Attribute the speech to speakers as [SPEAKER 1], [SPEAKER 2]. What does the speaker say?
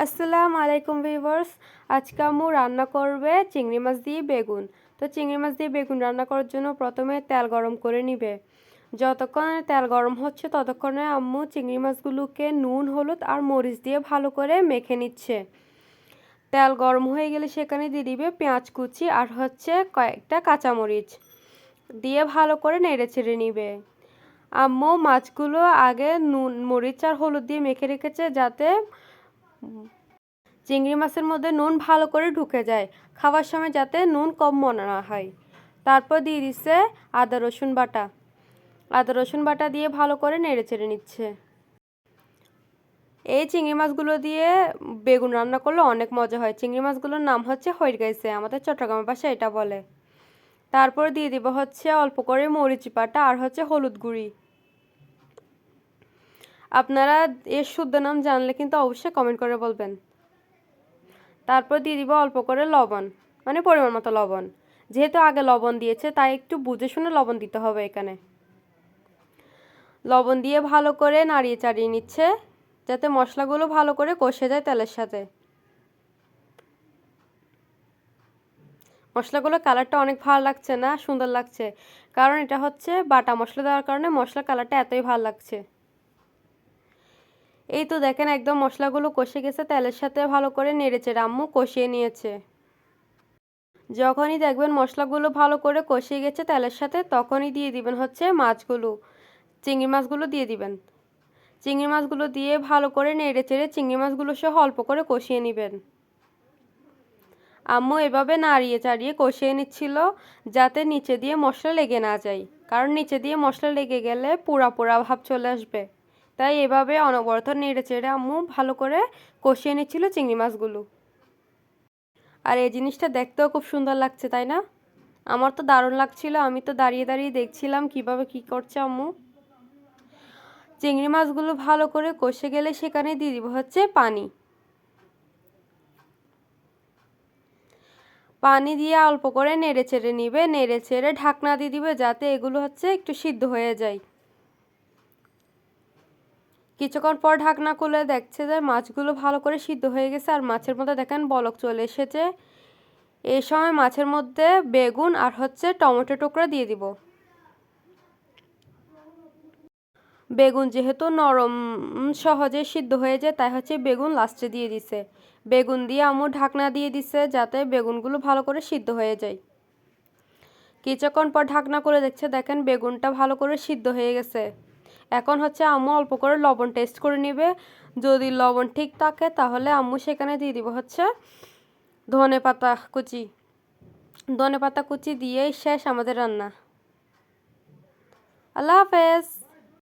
[SPEAKER 1] আসসালামু আলাইকুম ভিউয়ার্স। আজকে আম্মু রান্না করবে চিংড়ি মাছ দিয়ে বেগুন। তো চিংড়ি মাছ দিয়ে বেগুন রান্না করার জন্য প্রথমে তেল গরম করে নিবে। যতক্ষণ তেল গরম হচ্ছে ততক্ষণে আম্মু চিংড়ি মাছগুলোকে নুন, হলুদ আর মরিচ দিয়ে ভালো করে মেখে নিচ্ছে। তেল গরম হয়ে গেলে সেখানে দিয়ে দিবে পেঁয়াজ কুচি আর কয়েকটা কাঁচামরিচ দিয়ে ভালো করে নেড়ে চেড়ে নিবে। আম্মু মাছগুলো আগে নুন, মরিচ আর হলুদ দিয়ে মেখে রেখেছে যাতে চিংড়ি মাছের মধ্যে নুন ভালো করে ঢুকে যায়, খাওয়ার সময় যাতে নুন কম মনে না হয়। তারপর দিয়ে দিচ্ছে আদা রসুন বাটা দিয়ে ভালো করে নেড়ে চেড়ে নিচ্ছে। এই চিংড়ি মাছগুলো দিয়ে বেগুন রান্না করলে অনেক মজা হয়। চিংড়ি মাছগুলোর নাম হচ্ছে হইরগাইছে, আমাদের চট্টগ্রামের ভাষায় এটা বলে। তারপর দিয়ে দিব অল্প করে মরিচ বাটা আর হলুদ গুঁড়ি। আপনারা এর শুদ্ধ নাম জানলে কিন্তু অবশ্যই কমেন্ট করে বলবেন। তারপর দিয়ে দিব অল্প করে লবণ, মানে পরিমাণ মতো লবণ। যেহেতু আগে লবণ দিয়েছে তাই একটু বুঝে শুনে লবণ দিতে হবে এখানে। লবণ দিয়ে ভালো করে নাড়িয়ে চাড়িয়ে নিচ্ছে যাতে মশলাগুলো ভালো করে কষে যায় তেলের সাথে। মশলাগুলো কালারটা অনেক ভালো লাগছে না, সুন্দর লাগছে, কারণ এটা হচ্ছে বাটা মশলা দেওয়ার কারণে মশলার কালারটা এতই ভালো লাগছে। এই তো দেখেন একদম মশলাগুলো কষে গেছে তেলের সাথে, ভালো করে নেড়েচেড়ে আম্মু কষিয়ে নিয়েছে। যখনই দেখবেন মশলাগুলো ভালো করে কষিয়ে গেছে তেলের সাথে, তখনই দিয়ে দিবেন মাছগুলো, চিংড়ি মাছগুলো দিয়ে দিবেন। চিংড়ি মাছগুলো দিয়ে ভালো করে নেড়ে চেড়ে চিংড়ি মাছগুলো সহ অল্প করে কষিয়ে নেবেন। আম্মু এভাবে নাড়িয়ে চাড়িয়ে কষিয়ে নিচ্ছিল যাতে নিচে দিয়ে মশলা লেগে না যায়, কারণ নিচে দিয়ে মশলা লেগে গেলে পোড়া পোড়া ভাব চলে আসবে। তাই এভাবে অনবরত নেড়ে চেড়ে আম্মু ভালো করে কষিয়ে নিচ্ছিল চিংড়ি মাছগুলো। আর এই জিনিসটা দেখতেও খুব সুন্দর লাগছে, তাই না? আমার তো দারুণ লাগছিল, আমি তো দাঁড়িয়ে দাঁড়িয়ে দেখছিলাম কিভাবে কি করছে আম্মু। চিংড়ি মাছগুলো ভালো করে কষে গেলে সেখানে দিয়ে দিব পানি। পানি দিয়ে অল্প করে নেড়ে চেড়ে নিবে, নেড়ে চেড়ে ঢাকনা দিয়ে দিবে যাতে এগুলো একটু সিদ্ধ হয়ে যায়। কিছুক্ষণ পর ঢাকনা খুলে দেখছে যে মাছগুলো ভালো করে সিদ্ধ হয়ে গেছে আর মাছের মধ্যে দেখেন বলক চলে এসেছে। এই সময় মাছের মধ্যে বেগুন আর টমেটো টুকরা দিয়ে দিব। বেগুন যেহেতু নরম সহজে সিদ্ধ হয়ে যায় তাই বেগুন লাস্টে দিয়ে দিছে। বেগুন দিয়ে আম্মু ঢাকনা দিয়ে দিছে যাতে বেগুনগুলো ভালো করে সিদ্ধ হয়ে যায়। কিছুক্ষণ পর ঢাকনা করে দেখেন বেগুনটা ভালো করে সিদ্ধ হয়ে গেছে। এখন আম্মু অল্প করে লবণ টেস্ট করে নেবে, যদি লবণ ঠিক থাকে তাহলে আম্মু সেখানে দিয়ে দিব ধনেপাতা কুচি দিয়েই শেষ আমাদের রান্না। আল্লাহ হাফেজ।